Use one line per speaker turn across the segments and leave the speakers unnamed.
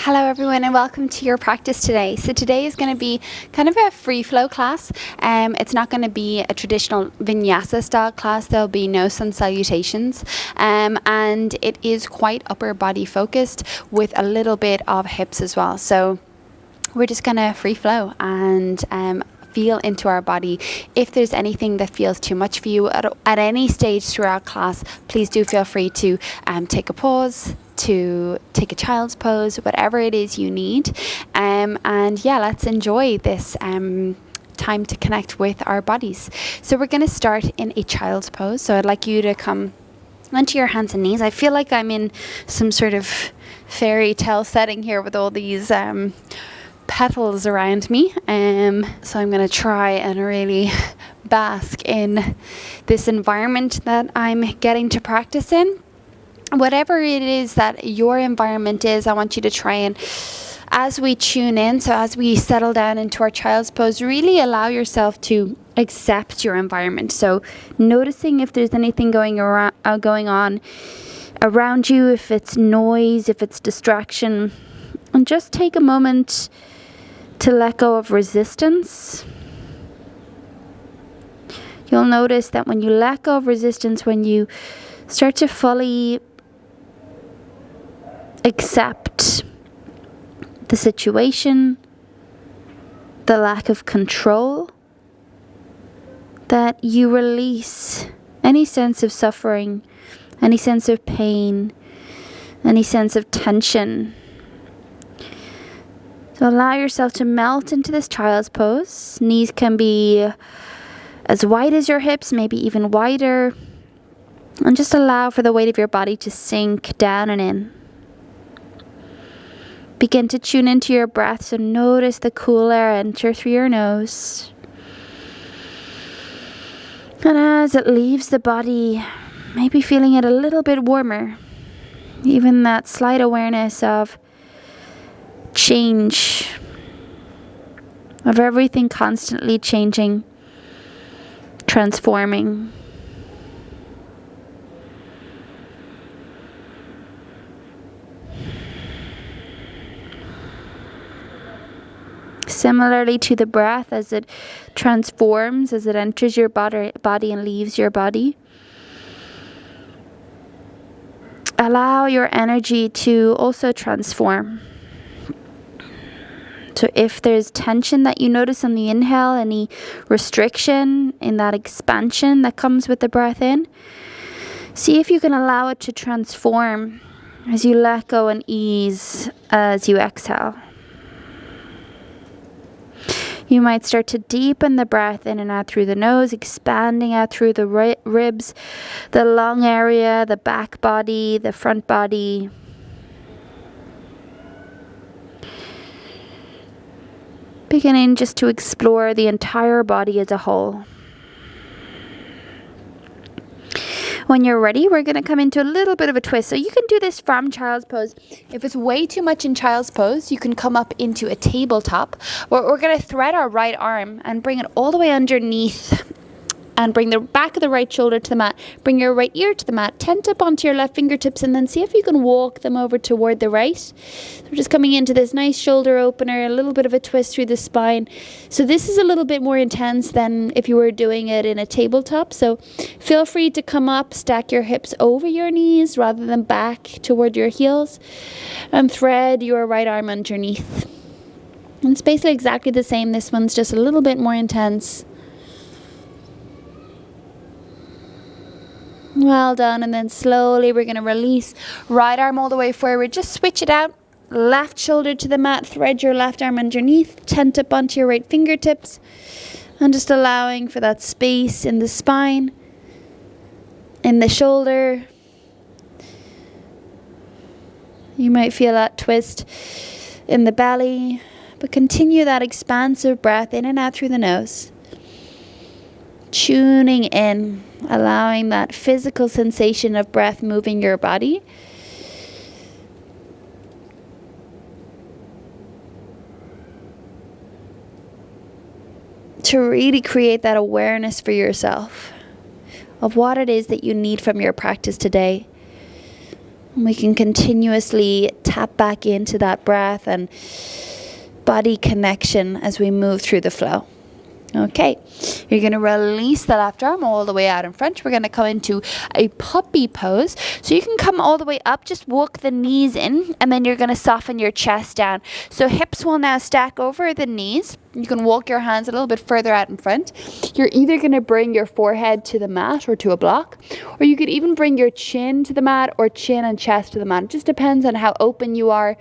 Hello everyone and welcome to your practice today. So today is going to be kind of a free flow class. It's not going to be a traditional Vinyasa style class. There'll be no sun salutations, and it is quite upper body focused with a little bit of hips as well. So we're just going to free flow and feel into our body. If there's anything that feels too much for you at any stage throughout class, please do feel free to take a pause, to take a child's pose, whatever it is you need. And yeah, let's enjoy this time to connect with our bodies. So we're going to start in a child's pose. So I'd like you to come onto your hands and knees. I feel like I'm in some sort of fairy tale setting here with all these petals around me. So I'm going to try and really bask in this environment that I'm getting to practice in. Whatever it is that your environment is, I want you to try and, as we tune in, so as we settle down into our child's pose, really allow yourself to accept your environment. So noticing if there's anything going on around you, if it's noise, if it's distraction, and just take a moment to let go of resistance. You'll notice that when you let go of resistance, when you start to fully accept the situation, the lack of control, that you release any sense of suffering, any sense of pain, any sense of tension. So allow yourself to melt into this child's pose. Knees can be as wide as your hips, maybe even wider. And just allow for the weight of your body to sink down and in. Begin to tune into your breath. So notice the cool air enter through your nose. And as it leaves the body, maybe feeling it a little bit warmer. Even that slight awareness of change, of everything constantly changing, transforming. Similarly to the breath, as it transforms, as it enters your body and leaves your body, allow your energy to also transform. So if there's tension that you notice on the inhale, any restriction in that expansion that comes with the breath in, see if you can allow it to transform as you let go and ease as you exhale. You might start to deepen the breath in and out through the nose, expanding out through the ribs, the lung area, the back body, the front body. Beginning just to explore the entire body as a whole. When you're ready, we're going to come into a little bit of a twist. So you can do this from child's pose. If it's way too much in child's pose, you can come up into a tabletop. We're going to thread our right arm and bring it all the way underneath. And bring the back of the right shoulder to the mat. Bring your right ear to the mat. Tent up onto your left fingertips and then see if you can walk them over toward the right. So we're just coming into this nice shoulder opener, a little bit of a twist through the spine. So this is a little bit more intense than if you were doing it in a tabletop. So feel free to come up, stack your hips over your knees rather than back toward your heels. And thread your right arm underneath. And it's basically exactly the same. This one's just a little bit more intense. Well done. And then slowly we're going to release right arm all the way forward. Just switch it out. Left shoulder to the mat. Thread your left arm underneath. Tent up onto your right fingertips. And just allowing for that space in the spine, in the shoulder. You might feel that twist in the belly. But continue that expansive breath in and out through the nose. Tuning in, allowing that physical sensation of breath moving your body. To really create that awareness for yourself of what it is that you need from your practice today. We can continuously tap back into that breath and body connection as we move through the flow. Okay, you're going to release the left arm all the way out in front. We're going to come into a puppy pose. So you can come all the way up, just walk the knees in, and then you're going to soften your chest down. So hips will now stack over the knees. You can walk your hands a little bit further out in front. You're either going to bring your forehead to the mat or to a block, or you could even bring your chin to the mat or chin and chest to the mat. It just depends on how open you are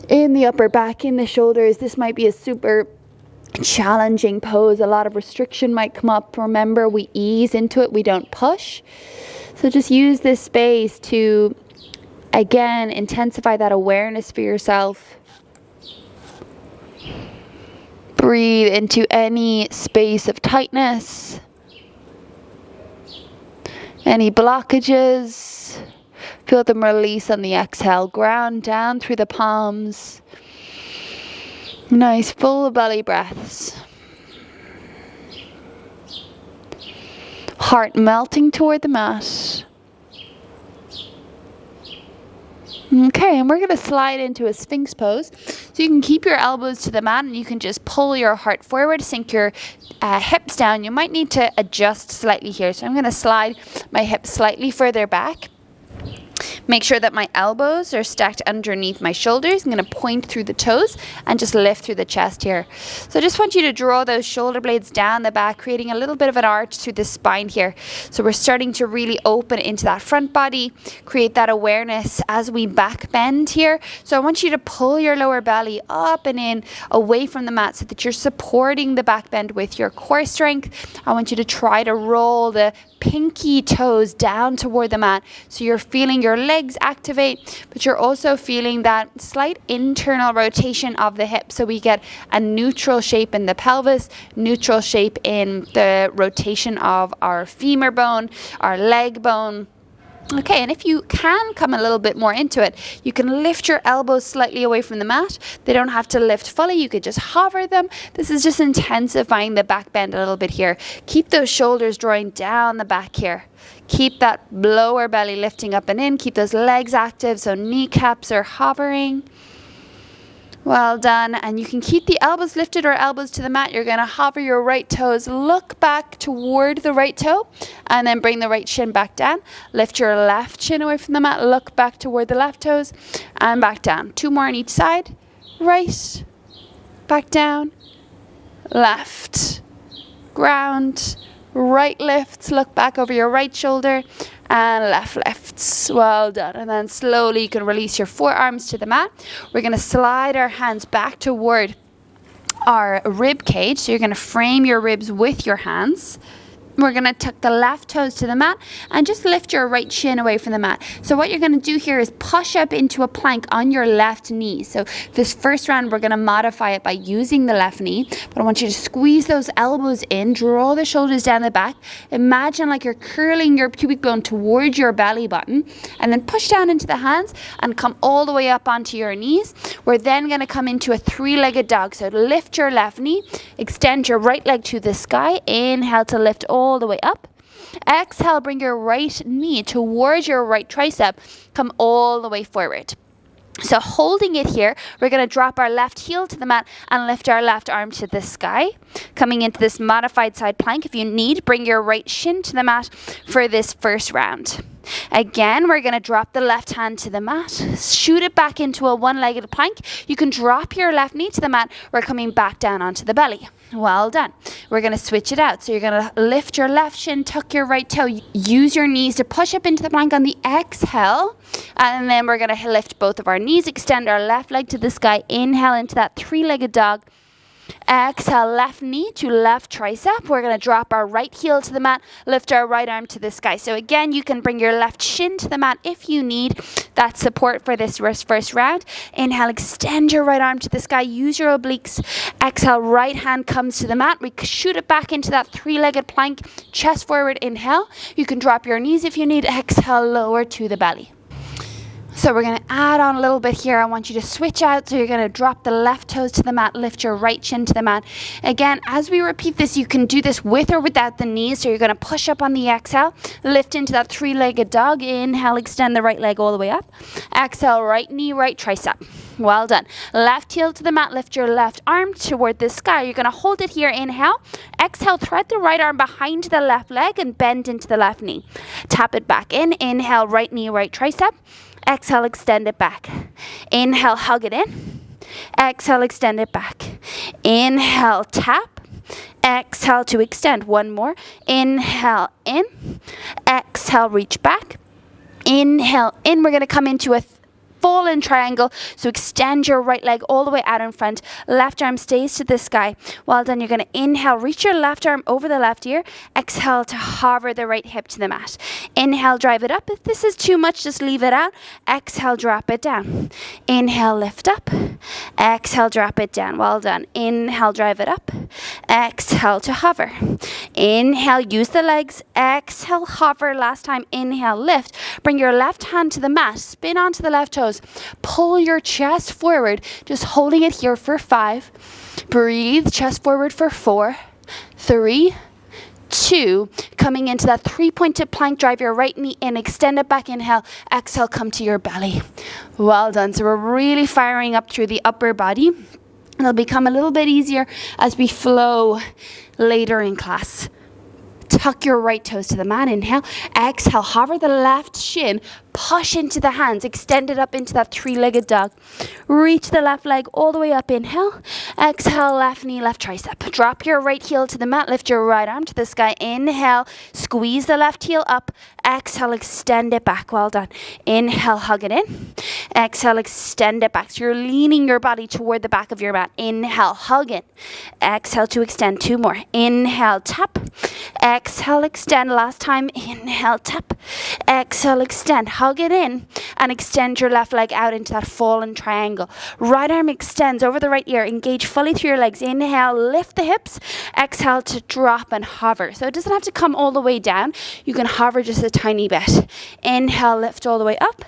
in the upper back, in the shoulders. This might be a super challenging pose. A lot of restriction might come up. Remember, we ease into it, we don't push. So just use this space to, again, intensify that awareness for yourself. Breathe into any space of tightness, any blockages. Feel them release on the exhale. Ground down through the palms. Nice full belly breaths. Heart melting toward the mat. Okay, and we're going to slide into a Sphinx pose. So you can keep your elbows to the mat and you can just pull your heart forward, sink your hips down. You might need to adjust slightly here. So I'm going to slide my hips slightly further back. Make sure that my elbows are stacked underneath my shoulders. I'm going to point through the toes and just lift through the chest here. So I just want you to draw those shoulder blades down the back, creating a little bit of an arch through the spine here. So we're starting to really open into that front body, create that awareness as we back bend here. So I want you to pull your lower belly up and in, away from the mat, so that you're supporting the back bend with your core strength. I want you to try to roll the pinky toes down toward the mat, so you're feeling your legs activate, but you're also feeling that slight internal rotation of the hips, so we get a neutral shape in the pelvis, neutral shape in the rotation of our femur bone, our leg bone. Okay, and if you can come a little bit more into it, you can lift your elbows slightly away from the mat. They don't have to lift fully. You could just hover them. This is just intensifying the back bend a little bit here. Keep those shoulders drawing down the back here. Keep that lower belly lifting up and in. Keep those legs active, so kneecaps are hovering. Well done. And you can keep the elbows lifted or elbows to the mat. You're going to hover your right toes. Look back toward the right toe and then bring the right shin back down. Lift your left shin away from the mat. Look back toward the left toes and back down. 2 more on each side. Right, back down, left, ground, right lifts. Look back over your right shoulder and left lifts. Well done. And then slowly you can release your forearms to the mat. We're going to slide our hands back toward our rib cage. So you're going to frame your ribs with your hands. We're going to tuck the left toes to the mat and just lift your right shin away from the mat. So what you're going to do here is push up into a plank on your left knee. So this first round, we're going to modify it by using the left knee. But I want you to squeeze those elbows in, draw the shoulders down the back. Imagine like you're curling your pubic bone towards your belly button, and then push down into the hands and come all the way up onto your knees. We're then going to come into a 3-legged dog. So lift your left knee, extend your right leg to the sky. Inhale to lift all the way up. Exhale, bring your right knee towards your right tricep. Come all the way forward. So holding it here, we're going to drop our left heel to the mat and lift our left arm to the sky. Coming into this modified side plank, if you need, bring your right shin to the mat for this first round. Again, we're going to drop the left hand to the mat, shoot it back into a 1-legged plank. You can drop your left knee to the mat. We're coming back down onto the belly. Well done. We're going to switch it out. So you're going to lift your left shin, tuck your right toe. Use your knees to push up into the plank on the exhale. And then we're going to lift both of our knees, extend our left leg to the sky. Inhale into that 3-legged dog. Exhale, left knee to left tricep. We're going to drop our right heel to the mat, lift our right arm to the sky. So again, you can bring your left shin to the mat if you need that support for this first round. Inhale, extend your right arm to the sky. Use your obliques. Exhale, right hand comes to the mat. We shoot it back into that 3-legged plank. Chest forward, inhale. You can drop your knees if you need. Exhale, lower to the belly. So we're going to add on a little bit here. I want you to switch out. So you're going to drop the left toes to the mat, lift your right shin to the mat. Again, as we repeat this, you can do this with or without the knees. So you're going to push up on the exhale, lift into that three-legged dog. Inhale, extend the right leg all the way up. Exhale, right knee, right tricep. Well done. Left heel to the mat, lift your left arm toward the sky. You're going to hold it here. Inhale. Exhale, thread the right arm behind the left leg and bend into the left knee. Tap it back in. Inhale, right knee, right tricep. Exhale, extend it back. Inhale, hug it in. Exhale, extend it back. Inhale, tap. Exhale to extend. One more. Inhale, in. Exhale, reach back. Inhale, in. We're going to come into a fallen triangle. So extend your right leg all the way out in front. Left arm stays to the sky. Well done. You're going to inhale, reach your left arm over the left ear. Exhale to hover the right hip to the mat. Inhale, drive it up. If this is too much, just leave it out. Exhale, drop it down. Inhale, lift up. Exhale, drop it down. Well done. Inhale, drive it up. Exhale to hover. Inhale, use the legs. Exhale, hover. Last time, inhale, lift. Bring your left hand to the mat. Spin onto the left toes. Pull your chest forward, just holding it here for 5. Breathe, chest forward for 4, 3, 2. Coming into that 3-pointed plank, drive your right knee in, extend it back, inhale, exhale, come to your belly. Well done. So we're really firing up through the upper body. It'll become a little bit easier as we flow later in class. Tuck your right toes to the mat. Inhale. Exhale. Hover the left shin. Push into the hands. Extend it up into that three-legged dog. Reach the left leg all the way up. Inhale. Exhale. Left knee, left tricep. Drop your right heel to the mat. Lift your right arm to the sky. Inhale. Squeeze the left heel up. Exhale. Extend it back. Well done. Inhale. Hug it in. Exhale. Extend it back. So you're leaning your body toward the back of your mat. Inhale. Hug it. Exhale to extend. 2 more. Inhale. Tap. Exhale. Extend. Last time. Inhale. Tap. Exhale. Extend. Hug it in and extend your left leg out into that fallen triangle. Right arm extends over the right ear. Engage fully through your legs. Inhale, lift the hips. Exhale to drop and hover. So it doesn't have to come all the way down. You can hover just a tiny bit. Inhale, lift all the way up.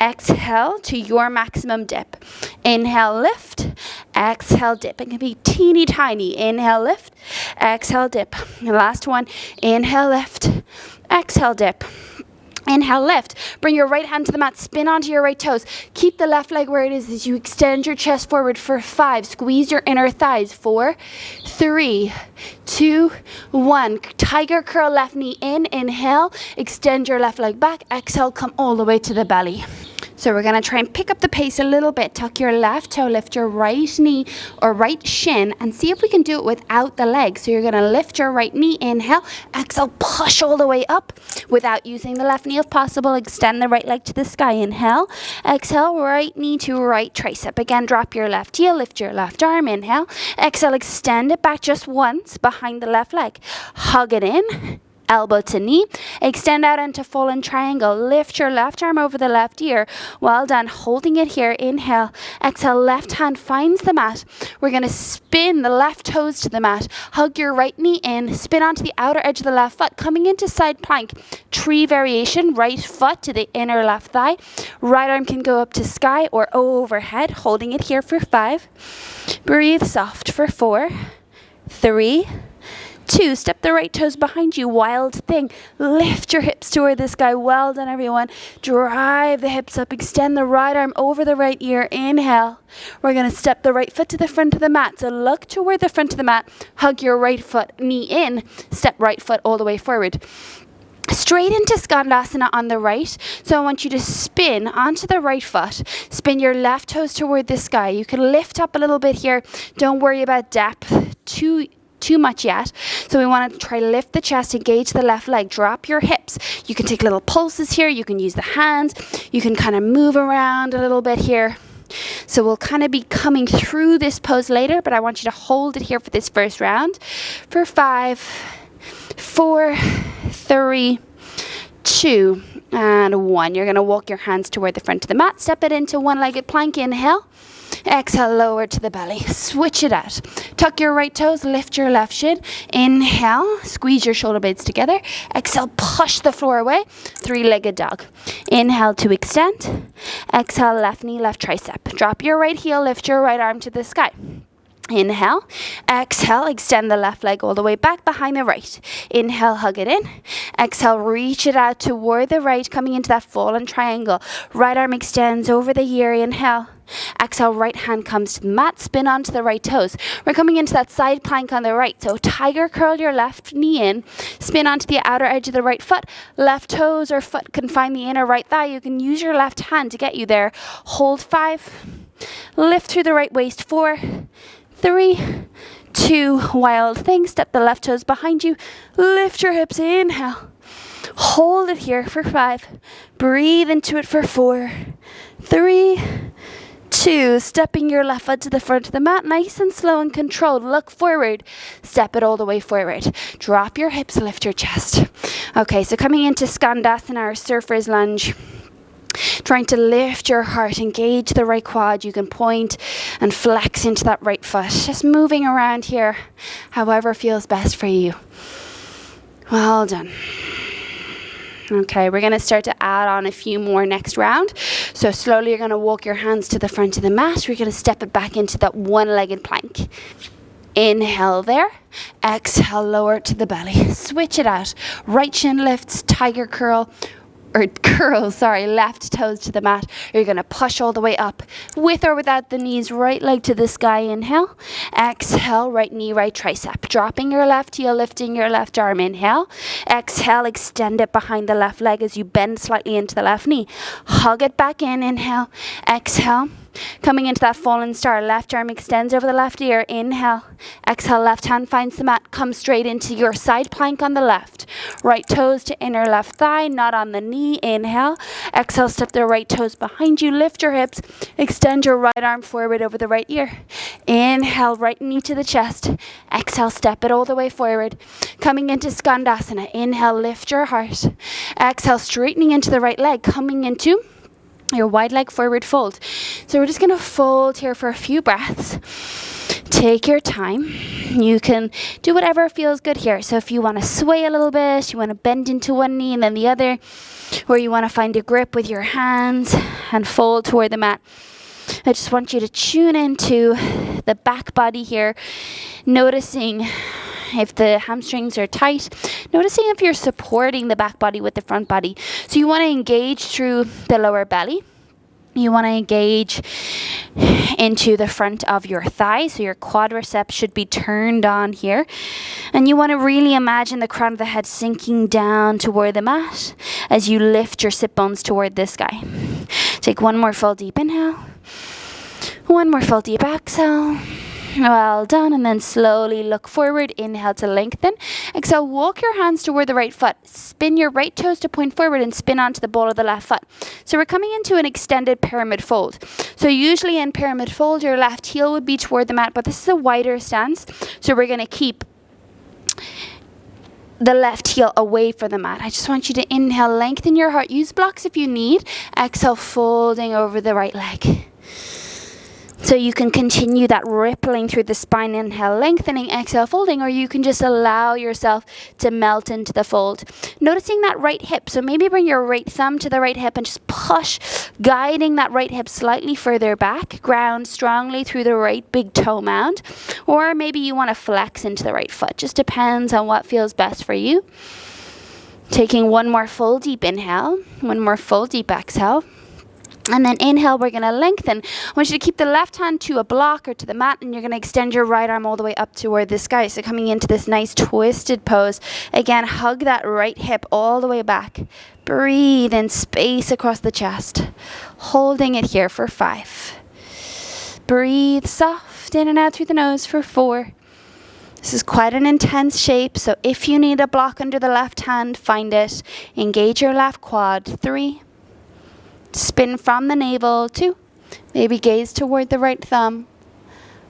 Exhale to your maximum dip. Inhale, lift. Exhale, dip. It can be teeny tiny. Inhale, lift. Exhale, dip. Last one. Inhale, lift. Exhale, dip. Inhale, lift. Bring your right hand to the mat. Spin onto your right toes. Keep the left leg where it is as you extend your chest forward for 5. Squeeze your inner thighs. 4, 3, 2, 1. Tiger curl left knee in. Inhale. Extend your left leg back. Exhale. Come all the way to the belly. So we're going to try and pick up the pace a little bit. Tuck your left toe, lift your right knee or right shin and see if we can do it without the leg. So you're going to lift your right knee, inhale, exhale, push all the way up without using the left knee if possible. Extend the right leg to the sky, inhale, exhale, right knee to right tricep. Again, drop your left heel, lift your left arm, inhale, exhale, extend it back just once behind the left leg. Hug it in. Elbow to knee, extend out into fallen triangle, lift your left arm over the left ear. Well done, holding it here, inhale, exhale, left hand finds the mat. We're going to spin the left toes to the mat, hug your right knee in, spin onto the outer edge of the left foot, coming into side plank, tree variation, right foot to the inner left thigh, right arm can go up to sky or overhead, holding it here for 5, breathe soft for 4, 3, 2, step the right toes behind you, wild thing, lift your hips toward the sky. Well done, everyone. Drive the hips up, extend the right arm over the right ear, inhale. We're going to step the right foot to the front of the mat, so look toward the front of the mat, hug your right foot, knee in, step right foot all the way forward. Straight into Skandasana on the right. So I want you to spin onto the right foot. Spin your left toes toward the sky. You can lift up a little bit here. Don't worry about depth too much yet. So we want to try lift the chest, engage the left leg, drop your hips. You can take little pulses here. You can use the hands. You can kind of move around a little bit here. So we'll kind of be coming through this pose later, but I want you to hold it here for this first round. For 5, 4, 3, 2, and 1. You're going to walk your hands toward the front of the mat. Step it into one-legged plank. Inhale. Exhale, lower to the belly. Switch it out. Tuck your right toes, lift your left shin. Inhale, squeeze your shoulder blades together. Exhale, push the floor away. Three-legged dog. Inhale to extend. Exhale, left knee, left tricep. Drop your right heel, lift your right arm to the sky. Inhale, exhale, extend the left leg all the way back behind the right. Inhale, hug it in. Exhale, reach it out toward the right, coming into that fallen triangle. Right arm extends over the ear. Inhale. Exhale, right hand comes to the mat, spin onto the right toes. We're coming into that side plank on the right. So tiger curl your left knee in, spin onto the outer edge of the right foot. Left toes or foot can find the inner right thigh. You can use your left hand to get you there. Hold 5. Lift through the right waist. 4, 3, 2, wild thing. Step the left toes behind you. Lift your hips. Inhale. Hold it here for 5. Breathe into it for 4, 3, 2. Stepping your left foot to the front of the mat. Nice and slow and controlled. Look forward. Step it all the way forward. Drop your hips. Lift your chest. Okay, so coming into Skandasana or Surfer's Lunge. Trying to lift your heart, engage the right quad. You can point and flex into that right foot. Just moving around here, however feels best for you. Well done. Okay, we're going to start to add on a few more next round. So slowly you're going to walk your hands to the front of the mat. We're going to step it back into that one-legged plank. Inhale there. Exhale, lower to the belly. Switch it out. Right shin lifts, tiger curl. Left toes to the mat. You're going to push all the way up with or without the knees, right leg to the sky. Inhale. Exhale, right knee, right tricep. Dropping your left heel, lifting your left arm. Inhale. Exhale, extend it behind the left leg as you bend slightly into the left knee. Hug it back in. Inhale. Exhale. Coming into that fallen star, left arm extends over the left ear. Inhale. Exhale, left hand finds the mat. Come straight into your side plank on the left. Right toes to inner left thigh, not on the knee. Inhale. Exhale, step the right toes behind you. Lift your hips. Extend your right arm forward over the right ear. Inhale, right knee to the chest. Exhale, step it all the way forward. Coming into Skandasana. Inhale, lift your heart. Exhale, straightening into the right leg. Coming into your wide leg forward fold. So we're just going to fold here for a few breaths. Take your time. You can do whatever feels good here. So if you want to sway a little bit, you want to bend into one knee and then the other, or you want to find a grip with your hands and fold toward the mat. I just want you to tune into the back body here, noticing if the hamstrings are tight, noticing if you're supporting the back body with the front body. So you want to engage through the lower belly. You want to engage into the front of your thigh. So your quadriceps should be turned on here. And you want to really imagine the crown of the head sinking down toward the mat as you lift your sit bones toward the sky. Take one more full deep inhale. One more full deep exhale. Well done. And then slowly look forward. Inhale to lengthen. Exhale, walk your hands toward the right foot. Spin your right toes to point forward and spin onto the ball of the left foot. So we're coming into an extended pyramid fold. So usually in pyramid fold, your left heel would be toward the mat, but this is a wider stance. So we're going to keep the left heel away from the mat. I just want you to inhale, lengthen your heart. Use blocks if you need. Exhale, folding over the right leg. So you can continue that rippling through the spine. Inhale, lengthening, exhale, folding, or you can just allow yourself to melt into the fold. Noticing that right hip. So maybe bring your right thumb to the right hip and just push, guiding that right hip slightly further back. Ground strongly through the right big toe mound. Or maybe you want to flex into the right foot. Just depends on what feels best for you. Taking one more full deep inhale. One more full deep exhale. And then inhale, we're going to lengthen. I want you to keep the left hand to a block or to the mat, and you're going to extend your right arm all the way up toward the sky. So coming into this nice twisted pose. Again, hug that right hip all the way back. Breathe in space across the chest. Holding it here for 5. Breathe soft in and out through the nose for 4. This is quite an intense shape, so if you need a block under the left hand, find it. Engage your left quad. 3. Spin from the navel. 2. Maybe gaze toward the right thumb.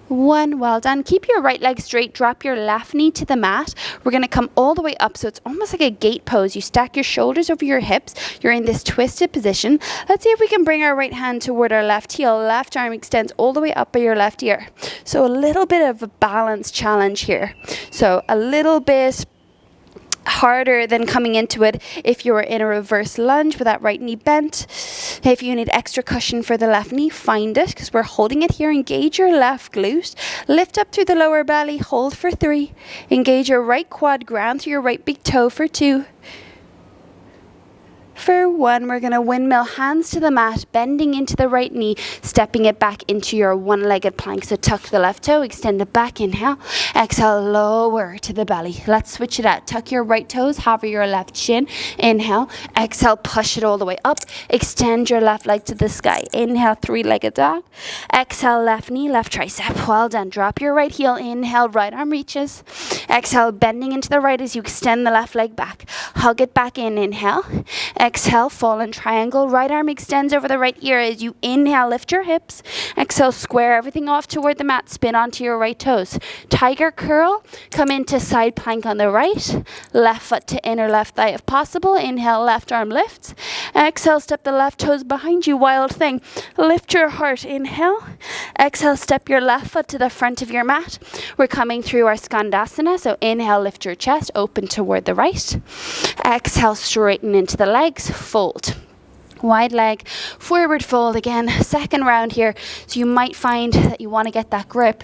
1, well done. Keep your right leg straight, drop your left knee to the mat. We're going to come all the way up, so it's almost like a gate pose. You stack your shoulders over your hips. You're in this twisted position. Let's see if we can bring our right hand toward our left heel. Left arm extends all the way up by your left ear. So a little bit of a balance challenge here. So a little bit harder than coming into it if you were in a reverse lunge with that right knee bent. If you need extra cushion for the left knee, find it, because we're holding it here. Engage your left glute, lift up through the lower belly, hold for 3, engage your right quad, ground through your right big toe for 2. For 1, we're going to windmill, hands to the mat, bending into the right knee, stepping it back into your one-legged plank. So tuck the left toe, extend it back, inhale, exhale, lower to the belly. Let's switch it out. Tuck your right toes, hover your left shin, inhale, exhale, push it all the way up, extend your left leg to the sky. Inhale, 3-legged dog, exhale, left knee, left tricep. Well done. Drop your right heel, inhale, right arm reaches, exhale, bending into the right as you extend the left leg back. Hug it back in, inhale, exhale, fallen triangle. Right arm extends over the right ear as you inhale, lift your hips. Exhale, square everything off toward the mat. Spin onto your right toes. Tiger curl. Come into side plank on the right. Left foot to inner left thigh if possible. Inhale, left arm lifts. Exhale, step the left toes behind you. Wild thing. Lift your heart. Inhale. Exhale, step your left foot to the front of your mat. We're coming through our Skandasana. So inhale, lift your chest, open toward the right. Exhale, straighten into the legs. Fold. Wide leg, forward fold again. Second round here. So you might find that you want to get that grip.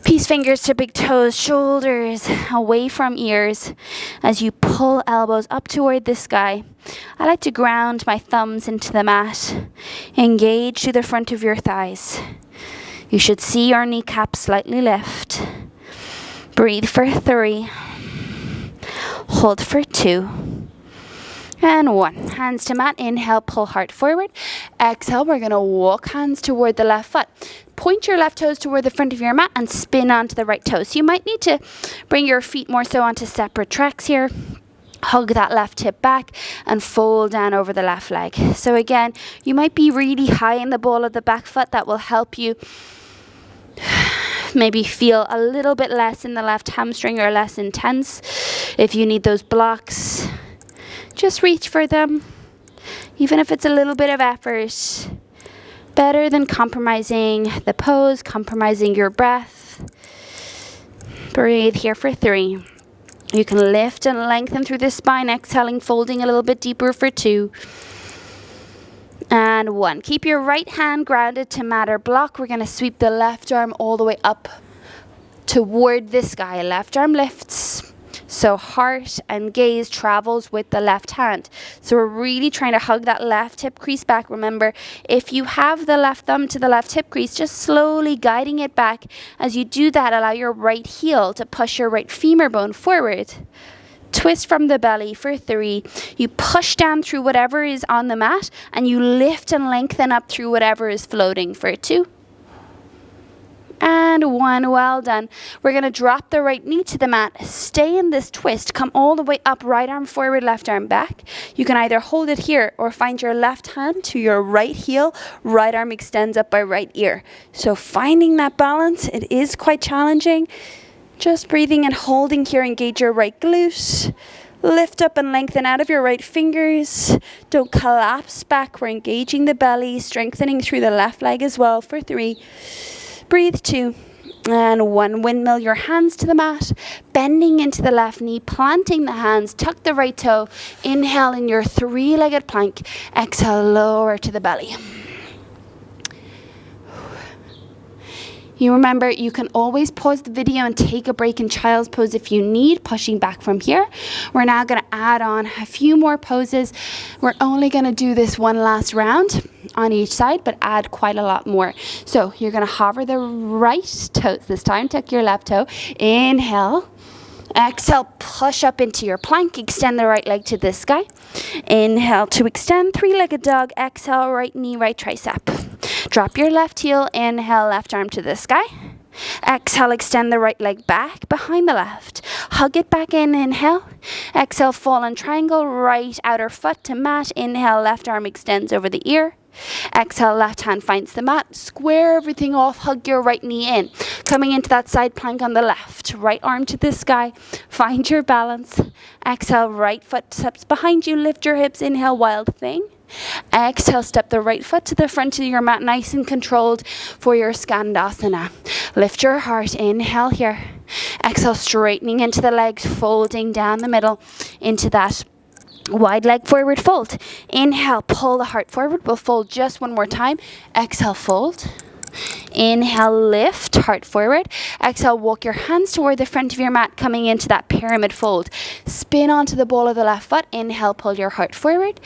Peace fingers to big toes, shoulders away from ears as you pull elbows up toward the sky. I like to ground my thumbs into the mat. Engage to the front of your thighs. You should see your kneecaps slightly lift. Breathe for 3. Hold for 2. And 1. Hands to mat. Inhale, pull heart forward. Exhale, we're going to walk hands toward the left foot. Point your left toes toward the front of your mat and spin onto the right toes. So you might need to bring your feet more so onto separate tracks here. Hug that left hip back and fold down over the left leg. So again, you might be really high in the ball of the back foot. That will help you maybe feel a little bit less in the left hamstring or less intense. If you need those blocks, just reach for them, even if it's a little bit of effort. Better than compromising the pose, compromising your breath. Breathe here for 3. You can lift and lengthen through the spine, exhaling, folding a little bit deeper for 2. And 1. Keep your right hand grounded to mat or block. We're going to sweep the left arm all the way up toward the sky. Left arm lifts. So heart and gaze travels with the left hand. So we're really trying to hug that left hip crease back. Remember, if you have the left thumb to the left hip crease, just slowly guiding it back. As you do that, allow your right heel to push your right femur bone forward. Twist from the belly for 3. You push down through whatever is on the mat and you lift and lengthen up through whatever is floating for 2. And 1, well done. We're going to drop the right knee to the mat. Stay in this twist. Come all the way up, right arm forward, left arm back. You can either hold it here or find your left hand to your right heel. Right arm extends up by right ear. So finding that balance, it is quite challenging. Just breathing and holding here. Engage your right glute. Lift up and lengthen out of your right fingers. Don't collapse back. We're engaging the belly, strengthening through the left leg as well for 3. Breathe 2. And 1. Windmill your hands to the mat, bending into the left knee, planting the hands, tuck the right toe. Inhale in your 3-legged plank. Exhale, lower to the belly. You remember, you can always pause the video and take a break in child's pose if you need, pushing back from here. We're now going to add on a few more poses. We're only going to do this one last round on each side, but add quite a lot more. So you're going to hover the right toes this time, tuck your left toe. Inhale. Exhale, push up into your plank. Extend the right leg to the sky. Inhale to extend, 3-legged dog. Exhale, right knee, right tricep. Drop your left heel. Inhale, left arm to the sky. Exhale, extend the right leg back behind the left. Hug it back in. Inhale. Exhale, fallen triangle, right outer foot to mat. Inhale, left arm extends over the ear. Exhale, left hand finds the mat. Square everything off. Hug your right knee in. Coming into that side plank on the left. Right arm to the sky. Find your balance. Exhale, right foot steps behind you. Lift your hips. Inhale, wild thing. Exhale, step the right foot to the front of your mat, nice and controlled for your Skandasana. Lift your heart. Inhale here. Exhale, straightening into the legs, folding down the middle into that wide leg forward fold. Inhale, pull the heart forward. We'll fold just one more time. Exhale, fold. Inhale, lift, heart forward. Exhale, walk your hands toward the front of your mat, coming into that pyramid fold. Spin onto the ball of the left foot. Inhale, pull your heart forward.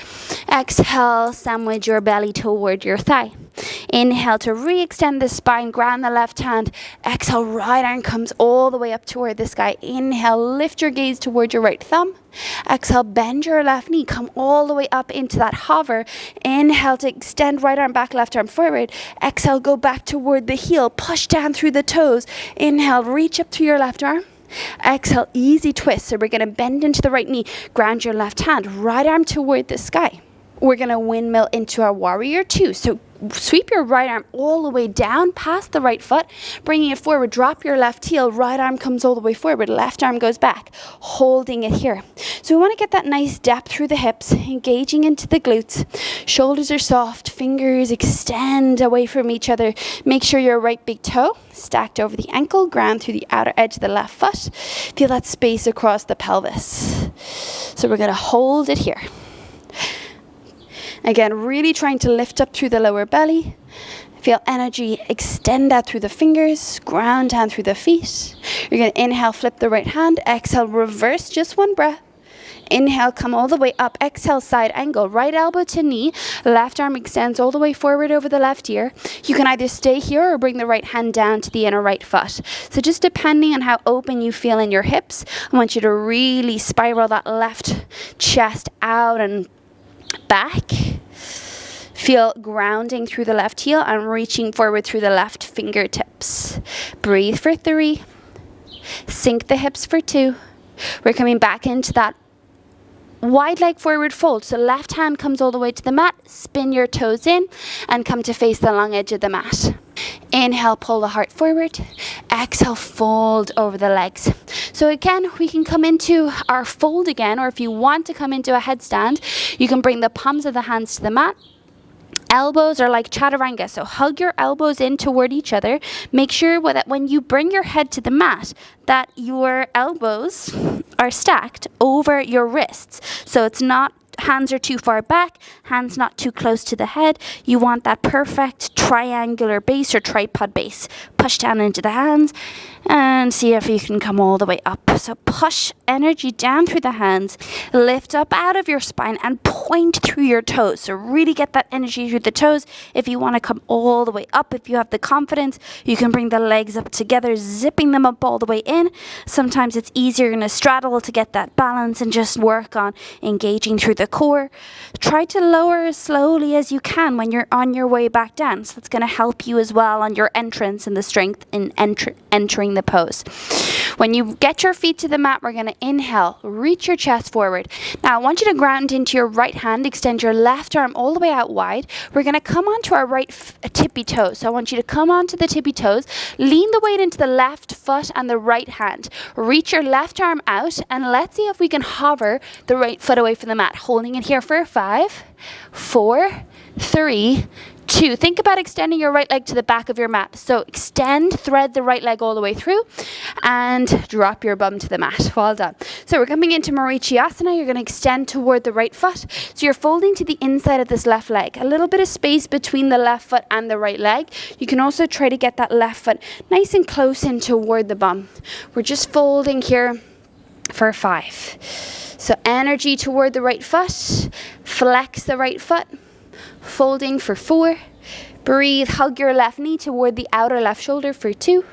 Exhale, sandwich your belly toward your thigh. Inhale to re-extend the spine, ground the left hand. Exhale, right arm comes all the way up toward the sky. Inhale, lift your gaze toward your right thumb. Exhale, bend your left knee, come all the way up into that hover. Inhale to extend right arm back, left arm forward. Exhale, go back toward the heel, push down through the toes. Inhale, reach up through your left arm. Exhale, easy twist. So we're going to bend into the right knee, ground your left hand, right arm toward the sky. We're going to windmill into our warrior two. So sweep your right arm all the way down past the right foot, bringing it forward. Drop your left heel. Right arm comes all the way forward. Left arm goes back, holding it here. So we want to get that nice depth through the hips, engaging into the glutes. Shoulders are soft. Fingers extend away from each other. Make sure your right big toe stacked over the ankle, ground through the outer edge of the left foot. Feel that space across the pelvis. So we're going to hold it here. Again, really trying to lift up through the lower belly. Feel energy extend out through the fingers, ground down through the feet. You're going to inhale, flip the right hand. Exhale, reverse, just one breath. Inhale, come all the way up. Exhale, side angle. Right elbow to knee. Left arm extends all the way forward over the left ear. You can either stay here or bring the right hand down to the inner right foot. So just depending on how open you feel in your hips, I want you to really spiral that left chest out and back. Feel grounding through the left heel and reaching forward through the left fingertips. Breathe for 3. Sink the hips for 2. We're coming back into that wide leg forward fold. So left hand comes all the way to the mat. Spin your toes in and come to face the long edge of the mat. Inhale, pull the heart forward. Exhale, fold over the legs. So again, we can come into our fold again, or if you want to come into a headstand, you can bring the palms of the hands to the mat. Elbows are like chaturanga, so hug your elbows in toward each other. Make sure that when you bring your head to the mat, that your elbows are stacked over your wrists. So it's not hands are too far back, hands not too close to the head. You want that perfect triangular base or tripod base. Push down into the hands and see if you can come all the way up. So push energy down through the hands, lift up out of your spine and point through your toes. So really get that energy through the toes. If you want to come all the way up, if you have the confidence, you can bring the legs up together, zipping them up all the way in. Sometimes it's easier in a straddle to get that balance and just work on engaging through the core. Try to lower as slowly as you can when you're on your way back down. So that's going to help you as well on your entrance and the strength in entering the pose. When you get your feet to the mat, we're going to inhale, reach your chest forward. Now I want you to ground into your right hand, extend your left arm all the way out wide. We're going to come onto our right tippy toes. So I want you to come onto the tippy toes, lean the weight into the left foot and the right hand. Reach your left arm out and let's see if we can hover the right foot away from the mat. Holding it here for 5, 4, 3, 2. Think about extending your right leg to the back of your mat. So extend, thread the right leg all the way through and drop your bum to the mat. Well done. So we're coming into Marichyasana. You're going to extend toward the right foot. So you're folding to the inside of this left leg. A little bit of space between the left foot and the right leg. You can also try to get that left foot nice and close in toward the bum. We're just folding here for 5. So energy toward the right foot. Flex the right foot. Folding for 4. Breathe, hug your left knee toward the outer left shoulder for 2.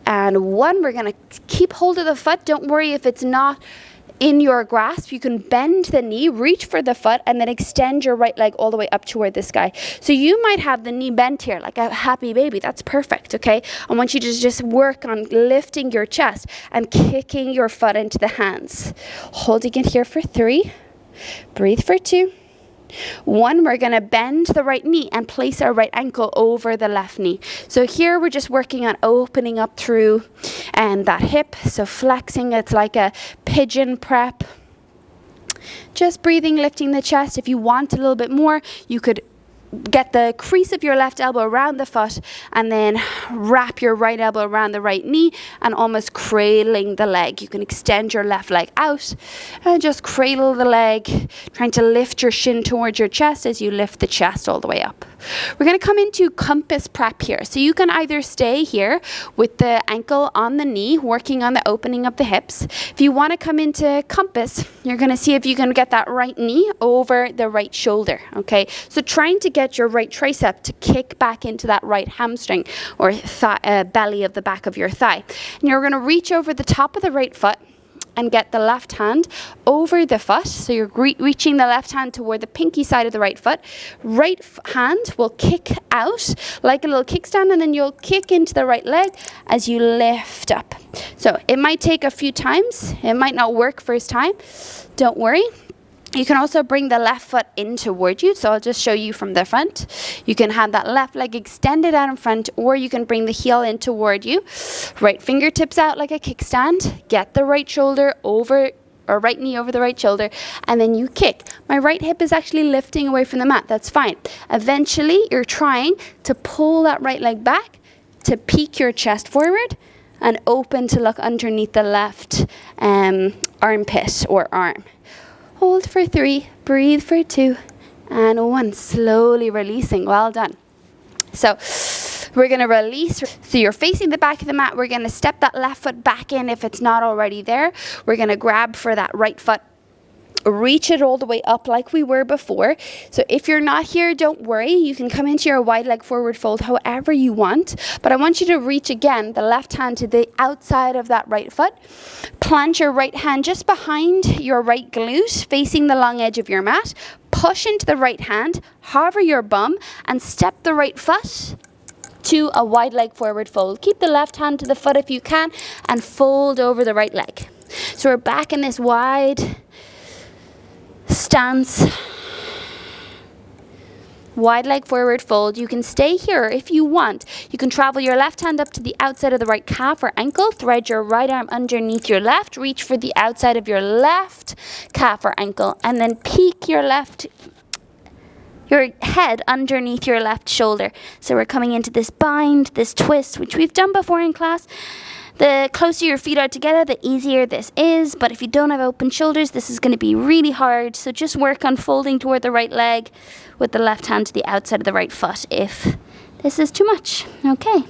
And 1, we're going to keep hold of the foot. Don't worry if it's not in your grasp. You can bend the knee, reach for the foot, and then extend your right leg all the way up toward the sky. So you might have the knee bent here like a happy baby. That's perfect, okay? I want you to just work on lifting your chest and kicking your foot into the hands. Holding it here for 3. Breathe for 2. 1, we're going to bend the right knee and place our right ankle over the left knee. So here we're just working on opening up through that hip. So flexing, it's like a pigeon prep. Just breathing, lifting the chest. If you want a little bit more, you could get the crease of your left elbow around the foot and then wrap your right elbow around the right knee and almost cradling the leg. You can extend your left leg out and just cradle the leg, trying to lift your shin towards your chest as you lift the chest all the way up. We're going to come into compass prep here. So you can either stay here with the ankle on the knee, working on the opening of the hips. If you want to come into compass, you're going to see if you can get that right knee over the right shoulder. Okay, so trying to get your right tricep to kick back into that right hamstring or belly of the back of your thigh. And you're going to reach over the top of the right foot and get the left hand over the foot. So you're reaching the left hand toward the pinky side of the right foot. Right hand will kick out like a little kickstand, and then you'll kick into the right leg as you lift up. So it might take a few times. It might not work first time. Don't worry. You can also bring the left foot in toward you. So I'll just show you from the front. You can have that left leg extended out in front, or you can bring the heel in toward you. Right fingertips out like a kickstand. Get the right shoulder over, or right knee over the right shoulder, and then you kick. My right hip is actually lifting away from the mat. That's fine. Eventually, you're trying to pull that right leg back to peek your chest forward and open to look underneath the left armpit or arm. Hold for 3, breathe for 2, and 1. Slowly releasing. Well done. So we're going to release. So you're facing the back of the mat. We're going to step that left foot back in if it's not already there. We're going to grab for that right foot. Reach it all the way up like we were before. So if you're not here, don't worry. You can come into your wide leg forward fold however you want. But I want you to reach again the left hand to the outside of that right foot. Plant your right hand just behind your right glute, facing the long edge of your mat. Push into the right hand, hover your bum, and step the right foot to a wide leg forward fold. Keep the left hand to the foot if you can, and fold over the right leg. So we're back in this wide stance, wide leg forward fold. You can stay here if you want. You can travel your left hand up to the outside of the right calf or ankle, thread your right arm underneath your left, reach for the outside of your left calf or ankle, and then peek your head underneath your left shoulder. So we're coming into this bind, this twist, which we've done before in class. The closer your feet are together, the easier this is. But if you don't have open shoulders, this is going to be really hard. So just work on folding toward the right leg with the left hand to the outside of the right foot if this is too much. Okay.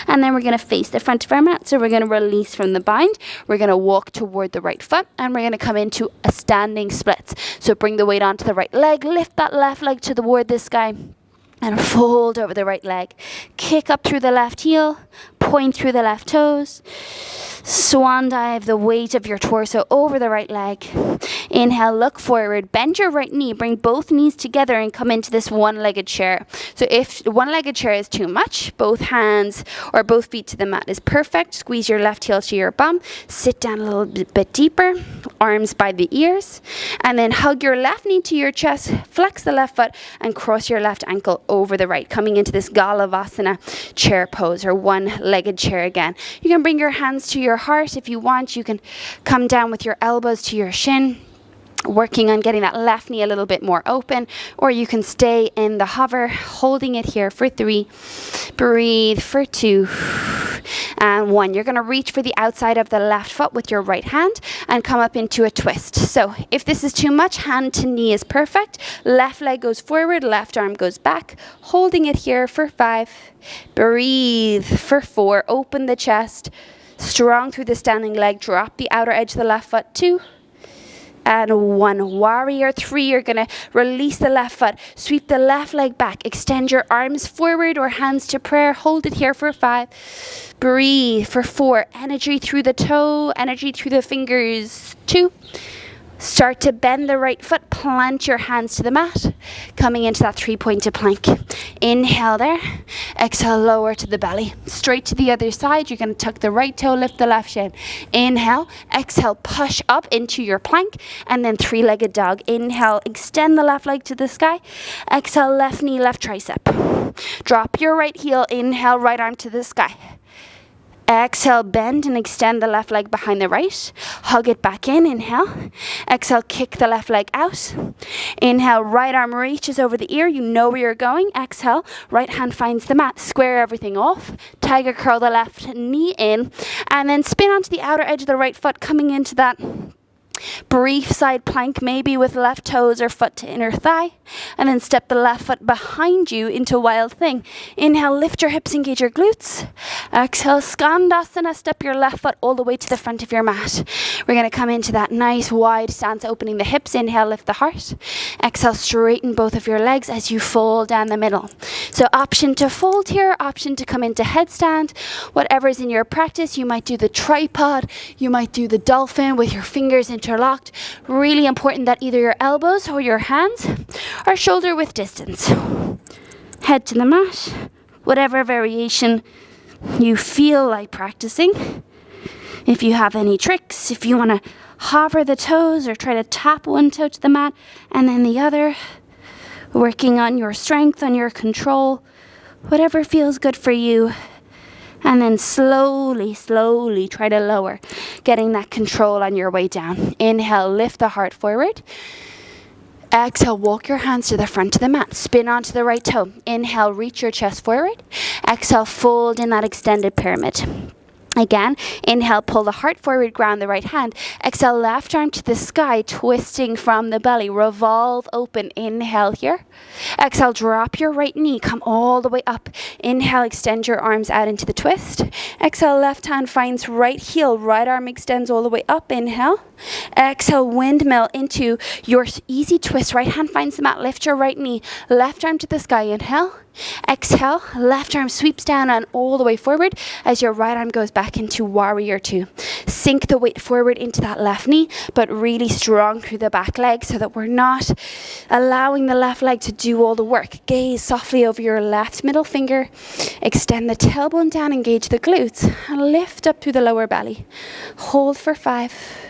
And then we're going to face the front of our mat. So we're going to release from the bind. We're going to walk toward the right foot. And we're going to come into a standing splits. So bring the weight onto the right leg. Lift that left leg toward the sky. And fold over the right leg. Kick up through the left heel. Point through the left toes. Swan dive the weight of your torso over the right leg. Inhale, look forward. Bend your right knee. Bring both knees together and come into this one-legged chair. So if one-legged chair is too much, both hands or both feet to the mat is perfect. Squeeze your left heel to your bum. Sit down a little bit deeper. Arms by the ears. And then hug your left knee to your chest. Flex the left foot and cross your left ankle over the right. Coming into this Galavasana chair pose or one-legged chair again. You can bring your hands to your heart if you want. You can come down with your elbows to your shin, working on getting that left knee a little bit more open, or you can stay in the hover, holding it here for 3, breathe for 2, and 1. You're going to reach for the outside of the left foot with your right hand and come up into a twist. So if this is too much, hand to knee is perfect. Left leg goes forward, left arm goes back, holding it here for 5, breathe for 4, open the chest, strong through the standing leg, drop the outer edge of the left foot, 2, and 1. Warrior 3, you're going to release the left foot, sweep the left leg back, extend your arms forward or hands to prayer, hold it here for 5, breathe for 4, energy through the toe, energy through the fingers, 2, start to bend the right foot, plant your hands to the mat, coming into that 3-pointed plank. Inhale there. Exhale, lower to the belly. Straight to the other side. You're going to tuck the right toe, lift the left shin. Inhale. Exhale, push up into your plank. And then 3-legged dog. Inhale, extend the left leg to the sky. Exhale, left knee, left tricep. Drop your right heel. Inhale, right arm to the sky. Exhale, bend and extend the left leg behind the right. Hug it back in. Inhale. Exhale, kick the left leg out. Inhale, right arm reaches over the ear. You know where you're going. Exhale, right hand finds the mat. Square everything off. Tiger curl the left knee in. And then spin onto the outer edge of the right foot, coming into that brief side plank, maybe with left toes or foot to inner thigh, and then step the left foot behind you into wild thing. Inhale, lift your hips, engage your glutes. Exhale, skandasana, step your left foot all the way to the front of your mat. We're going to come into that nice wide stance, opening the hips. Inhale, lift the heart. Exhale, straighten both of your legs as you fold down the middle. So option to fold here, option to come into headstand. Whatever's in your practice, you might do the tripod, you might do the dolphin with your fingers interlocked. Really important that either your elbows or your hands are shoulder width distance. Head to the mat, whatever variation you feel like practicing. If you have any tricks, if you want to hover the toes or try to tap one toe to the mat and then the other, working on your strength, on your control, whatever feels good for you. And then slowly, slowly try to lower, getting that control on your way down. Inhale, lift the heart forward. Exhale, walk your hands to the front of the mat. Spin onto the right toe. Inhale, reach your chest forward. Exhale, fold in that extended pyramid. Again, inhale, pull the heart forward, ground the right hand. Exhale, left arm to the sky, twisting from the belly. Revolve open. Inhale here. Exhale, drop your right knee. Come all the way up. Inhale, extend your arms out into the twist. Exhale, left hand finds right heel. Right arm extends all the way up. Inhale. Exhale, windmill into your easy twist. Right hand finds the mat. Lift your right knee. Left arm to the sky. Inhale. Exhale, left arm sweeps down and all the way forward as your right arm goes back into warrior two. Sink the weight forward into that left knee, but really strong through the back leg so that we're not allowing the left leg to do all the work. Gaze softly over your left middle finger. Extend the tailbone down, engage the glutes, and lift up through the lower belly. Hold for 5.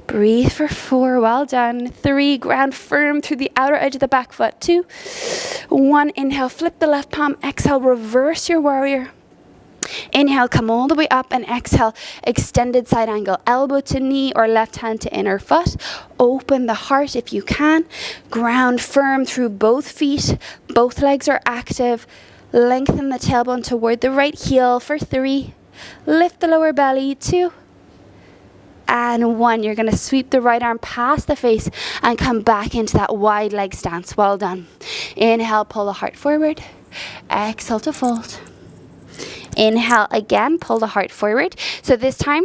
Breathe for 4. Well done. 3. Ground firm through the outer edge of the back foot. 2. 1. Inhale, flip the left palm. Exhale, reverse your warrior. Inhale, come all the way up, and exhale, extended side angle. Elbow to knee or left hand to inner foot. Open the heart if you can. Ground firm through both feet. Both legs are active. Lengthen the tailbone toward the right heel for 3. Lift the lower belly. 2. And 1. You're going to sweep the right arm past the face and come back into that wide leg stance. Well done. Inhale, pull the heart forward. Exhale to fold. Inhale again, pull the heart forward. So this time,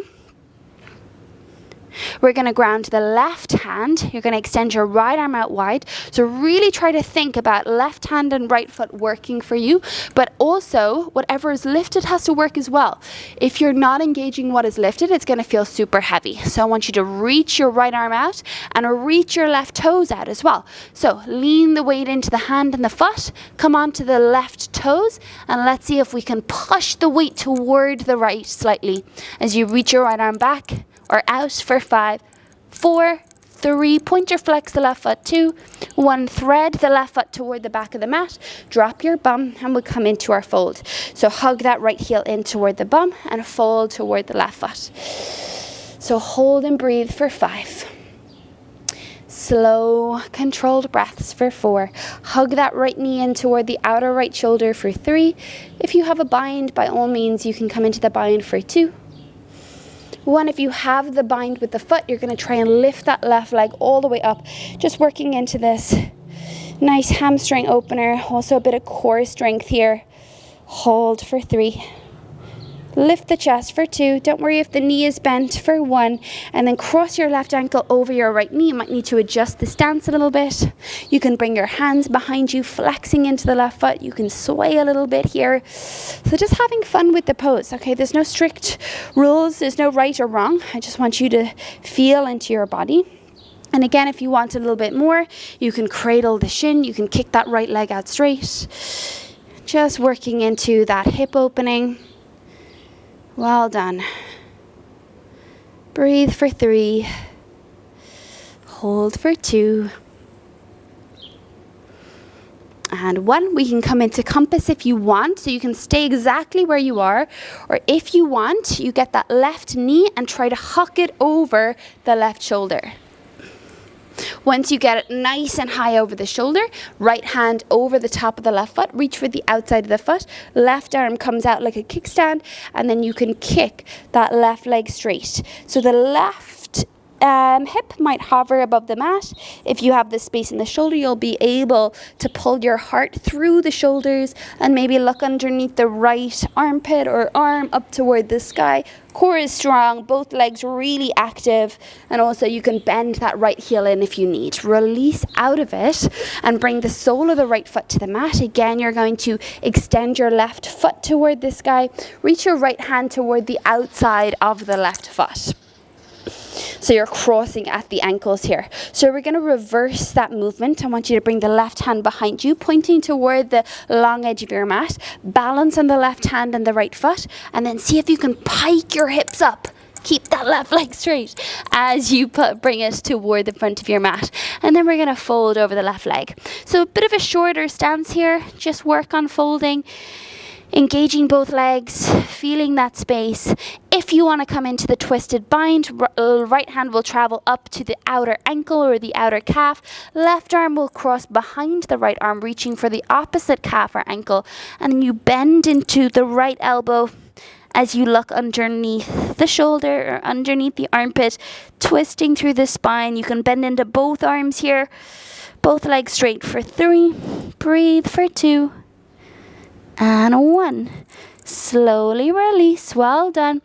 we're going to ground the left hand. You're going to extend your right arm out wide. So really try to think about left hand and right foot working for you, but also whatever is lifted has to work as well. If you're not engaging what is lifted, it's going to feel super heavy. So I want you to reach your right arm out and reach your left toes out as well. So lean the weight into the hand and the foot. Come onto the left toes, and let's see if we can push the weight toward the right slightly as you reach your right arm back or out for 5, 4, 3, point or flex the left foot. 2, 1, thread the left foot toward the back of the mat. Drop your bum and we'll come into our fold. So hug that right heel in toward the bum and fold toward the left foot. So hold and breathe for 5. Slow, controlled breaths for 4. Hug that right knee in toward the outer right shoulder for 3. If you have a bind, by all means, you can come into the bind for 2. 1, if you have the bind with the foot, you're going to try and lift that left leg all the way up. Just working into this nice hamstring opener. Also a bit of core strength here. Hold for 3. Lift the chest for 2. Don't worry if the knee is bent for 1. And then cross your left ankle over your right knee. You might need to adjust the stance a little bit. You can bring your hands behind you, flexing into the left foot. You can sway a little bit here. So just having fun with the pose. Okay, there's no strict rules. There's no right or wrong. I just want you to feel into your body. And again, if you want a little bit more, you can cradle the shin. You can kick that right leg out straight. Just working into that hip opening. Well done. Breathe for 3. Hold for 2. And 1. We can come into compass if you want, so you can stay exactly where you are. Or if you want, you get that left knee and try to huck it over the left shoulder. Once you get it nice and high over the shoulder, right hand over the top of the left foot, reach for the outside of the foot, left arm comes out like a kickstand, and then you can kick that left leg straight. So the left hip might hover above the mat. If you have the space in the shoulder, you'll be able to pull your heart through the shoulders and maybe look underneath the right armpit or arm up toward the sky. Core is strong, both legs really active, and also you can bend that right heel in if you need. Release out of it and bring the sole of the right foot to the mat. Again, you're going to extend your left foot toward the sky. Reach your right hand toward the outside of the left foot. So you're crossing at the ankles here. So we're going to reverse that movement. I want you to bring the left hand behind you, pointing toward the long edge of your mat. Balance on the left hand and the right foot. And then see if you can pike your hips up. Keep that left leg straight as you bring it toward the front of your mat. And then we're going to fold over the left leg. So a bit of a shorter stance here. Just work on folding. Engaging both legs, feeling that space. If you want to come into the twisted bind, right hand will travel up to the outer ankle or the outer calf. Left arm will cross behind the right arm, reaching for the opposite calf or ankle. And then you bend into the right elbow as you look underneath the shoulder or underneath the armpit, twisting through the spine. You can bend into both arms here. Both legs straight for 3. Breathe for 2. And 1. Slowly release. Well done.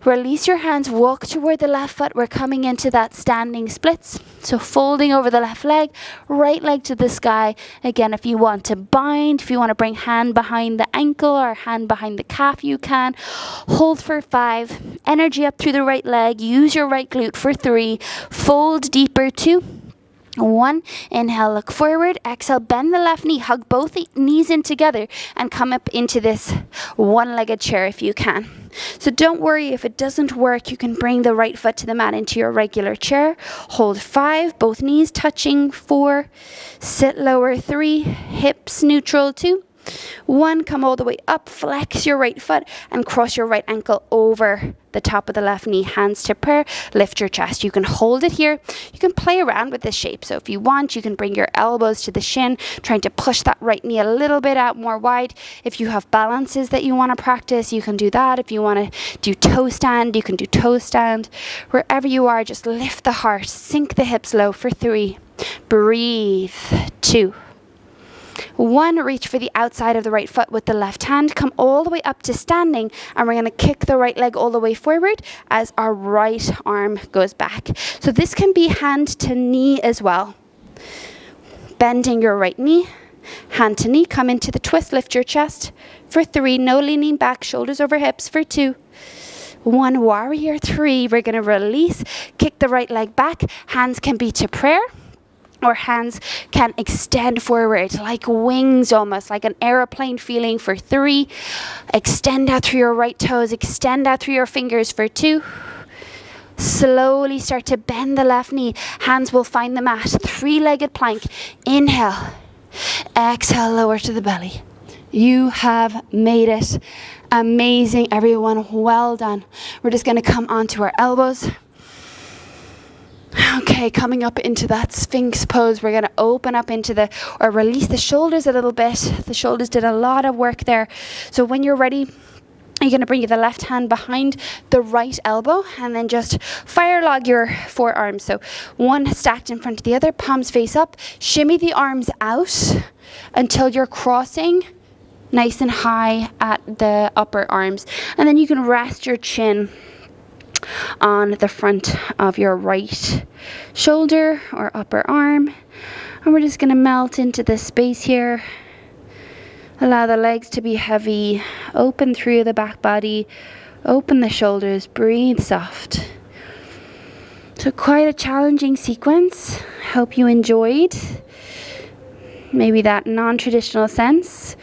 Release your hands. Walk toward the left foot. We're coming into that standing splits. So folding over the left leg. Right leg to the sky. Again, if you want to bind, if you want to bring hand behind the ankle or hand behind the calf, you can. Hold for 5. Energy up through the right leg. Use your right glute for 3. Fold deeper. 2. 1. Inhale, look forward. Exhale, bend the left knee. Hug both knees in together and come up into this one-legged chair if you can. So don't worry if it doesn't work. You can bring the right foot to the mat into your regular chair. Hold 5. Both knees touching. 4. Sit lower. 3. Hips neutral. 2. 1. Come all the way up. Flex your right foot and cross your right ankle over the top of the left knee. Hands to prayer. Lift your chest. You can hold it here. You can play around with this shape. So if you want, you can bring your elbows to the shin, trying to push that right knee a little bit out more wide. If you have balances that you want to practice, you can do that. If you want to do toe stand, you can do toe stand. Wherever you are, just lift the heart. Sink the hips low for 3. Breathe. 2. 1, reach for the outside of the right foot with the left hand. Come all the way up to standing, and we're going to kick the right leg all the way forward as our right arm goes back. So this can be hand to knee as well. Bending your right knee, hand to knee, come into the twist, lift your chest for 3. No leaning back, shoulders over hips for 2. 1, warrior 3. We're going to release, kick the right leg back. Hands can be to prayer. Or hands can extend forward like wings, almost like an aeroplane feeling for 3. Extend out through your right toes. Extend out through your fingers for 2. Slowly start to bend the left knee. Hands will find the mat. 3-legged plank. Inhale. Exhale, lower to the belly. You have made it. Amazing, everyone. Well done. We're just going to come onto our elbows. Okay, coming up into that Sphinx pose, we're going to open up into or release the shoulders a little bit. The shoulders did a lot of work there. So when you're ready, you're going to bring the left hand behind the right elbow and then just fire log your forearms. So one stacked in front of the other, palms face up. Shimmy the arms out until you're crossing nice and high at the upper arms. And then you can rest your chin on the front of your right shoulder or upper arm, and we're just going to melt into this space here. Allow the legs to be heavy. Open through the back body. Open the shoulders. Breathe soft. So quite a challenging sequence. Hope you enjoyed. Maybe that non-traditional sense.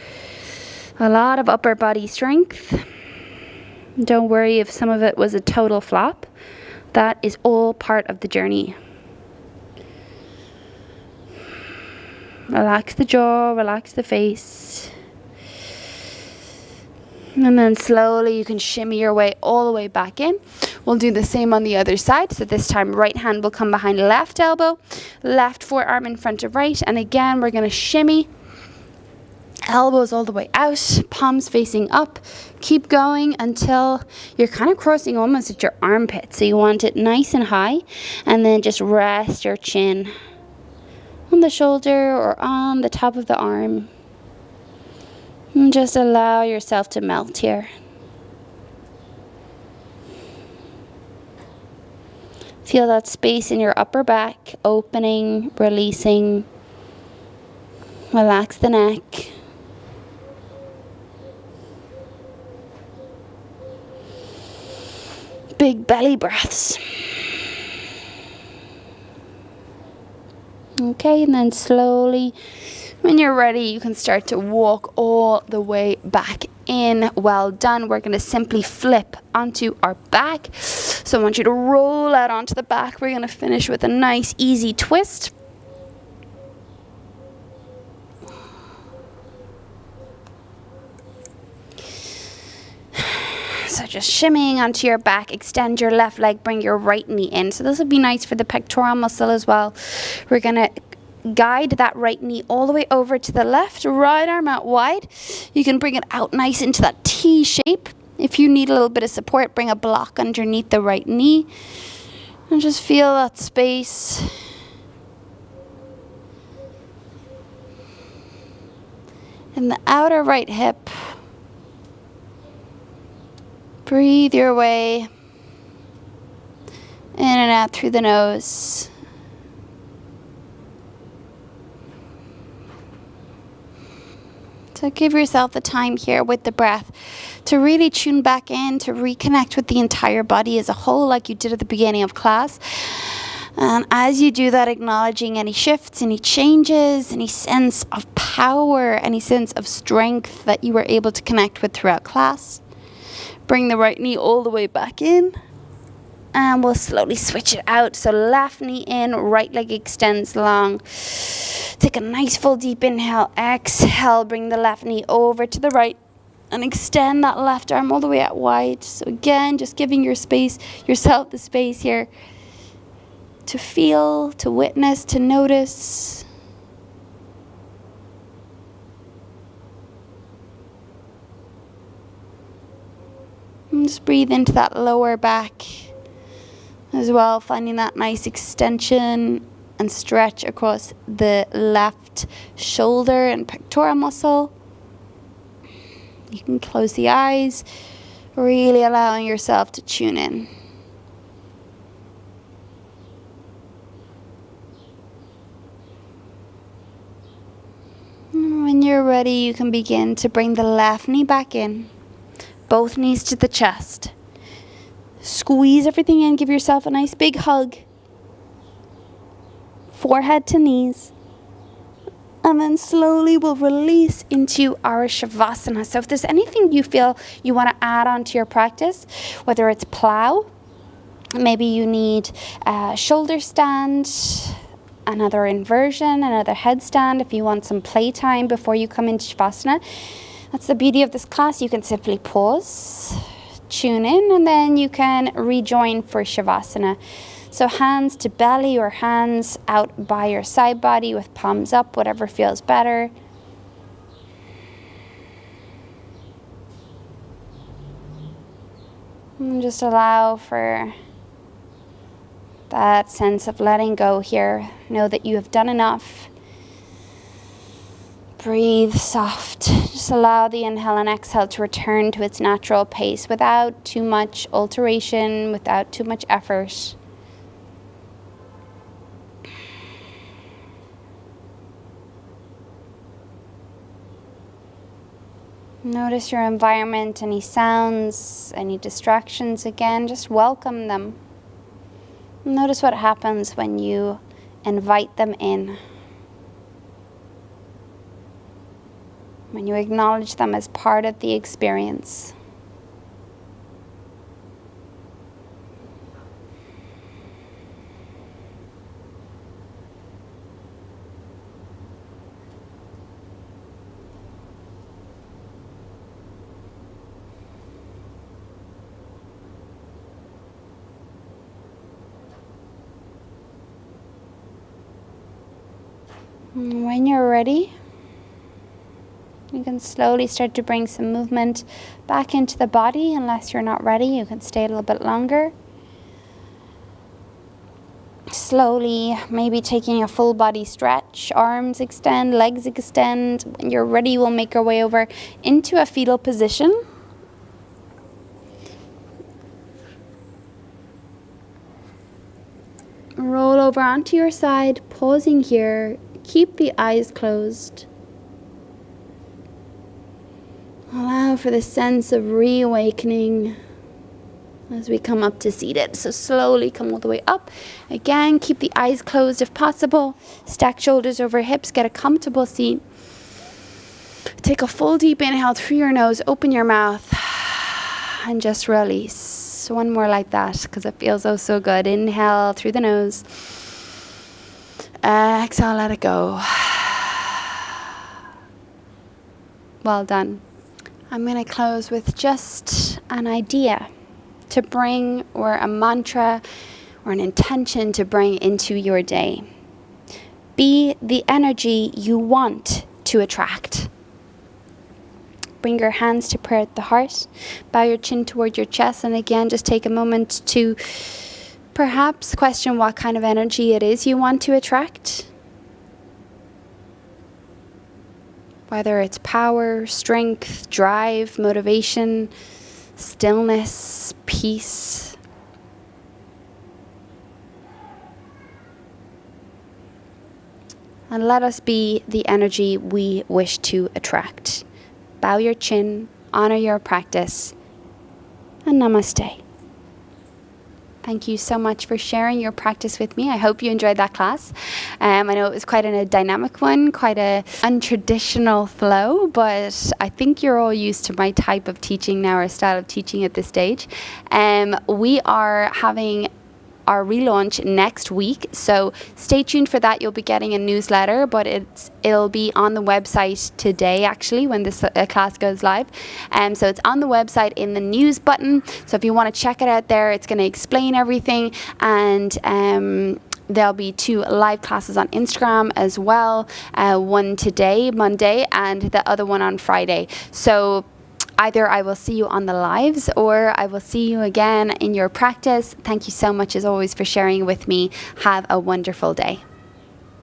A lot of upper body strength. Don't worry if some of it was a total flop. That is all part of the journey. Relax the jaw, relax the face. And then slowly you can shimmy your way all the way back in. We'll do the same on the other side. So this time right hand will come behind left elbow, left forearm in front of right. And again, we're going to shimmy. Elbows all the way out, palms facing up. Keep going until you're kind of crossing almost at your armpit. So you want it nice and high. And then just rest your chin on the shoulder or on the top of the arm. And just allow yourself to melt here. Feel that space in your upper back, opening, releasing. Relax the neck. Big belly breaths. Okay, and then slowly, when you're ready, you can start to walk all the way back in. Well done. We're going to simply flip onto our back. So I want you to roll out onto the back. We're going to finish with a nice, easy twist. So just shimmying onto your back, extend your left leg, bring your right knee in. So this will be nice for the pectoral muscle as well. We're going to guide that right knee all the way over to the left, right arm out wide. You can bring it out nice into that T shape. If you need a little bit of support, bring a block underneath the right knee. And just feel that space. In the outer right hip. Breathe your way in and out through the nose. So give yourself the time here with the breath to really tune back in, to reconnect with the entire body as a whole like you did at the beginning of class. And as you do that, acknowledging any shifts, any changes, any sense of power, any sense of strength that you were able to connect with throughout class. Bring the right knee all the way back in. And we'll slowly switch it out. So left knee in, right leg extends long. Take a nice full deep inhale. Exhale, bring the left knee over to the right. And extend that left arm all the way out wide. So again, just giving yourself the space here to feel, to witness, to notice. And just breathe into that lower back as well, finding that nice extension and stretch across the left shoulder and pectoral muscle. You can close the eyes, really allowing yourself to tune in. And when you're ready, you can begin to bring the left knee back in. Both knees to the chest. Squeeze everything in. Give yourself a nice big hug. Forehead to knees. And then slowly we'll release into our Shavasana. So if there's anything you feel you want to add on to your practice, whether it's plow, maybe you need a shoulder stand, another inversion, another headstand, if you want some playtime before you come into Shavasana. That's the beauty of this class. You can simply pause, tune in, and then you can rejoin for Shavasana. So hands to belly or hands out by your side body with palms up, whatever feels better. And just allow for that sense of letting go here. Know that you have done enough. Breathe soft. Just allow the inhale and exhale to return to its natural pace without too much alteration, without too much effort. Notice your environment, any sounds, any distractions. Again, just welcome them. Notice what happens when you invite them in. When you acknowledge them as part of the experience. When you're ready, you can slowly start to bring some movement back into the body. Unless you're not ready, you can stay a little bit longer. Slowly, maybe taking a full body stretch, arms extend, legs extend. When you're ready, we'll make our way over into a fetal position. Roll over onto your side, pausing here. Keep the eyes closed. Allow for the sense of reawakening as we come up to seated. So slowly come all the way up. Again, keep the eyes closed if possible. Stack shoulders over hips. Get a comfortable seat. Take a full deep inhale through your nose. Open your mouth. And just release. One more like that because it feels so good. Inhale through the nose. Exhale, let it go. Well done. I'm going to close with just an idea to bring, or a mantra, or an intention to bring into your day. Be the energy you want to attract. Bring your hands to prayer at the heart. Bow your chin toward your chest. And again, just take a moment to perhaps question what kind of energy it is you want to attract. Whether it's power, strength, drive, motivation, stillness, peace. And let us be the energy we wish to attract. Bow your chin, honor your practice, and namaste. Thank you so much for sharing your practice with me. I hope you enjoyed that class. I know it was quite a dynamic one, quite a untraditional flow, but I think you're all used to my type of teaching now, or style of teaching at this stage. We are having our relaunch next week, so stay tuned for that. You'll be getting a newsletter, but it'll be on the website today, actually, when this class goes live. So it's on the website in the news button, so if you want to check it out there, it's going to explain everything. And there'll be 2 live classes on Instagram as well, one today, Monday, and the other one on Friday. So either I will see you on the lives, or I will see you again in your practice. Thank you so much, as always, for sharing with me. Have a wonderful day.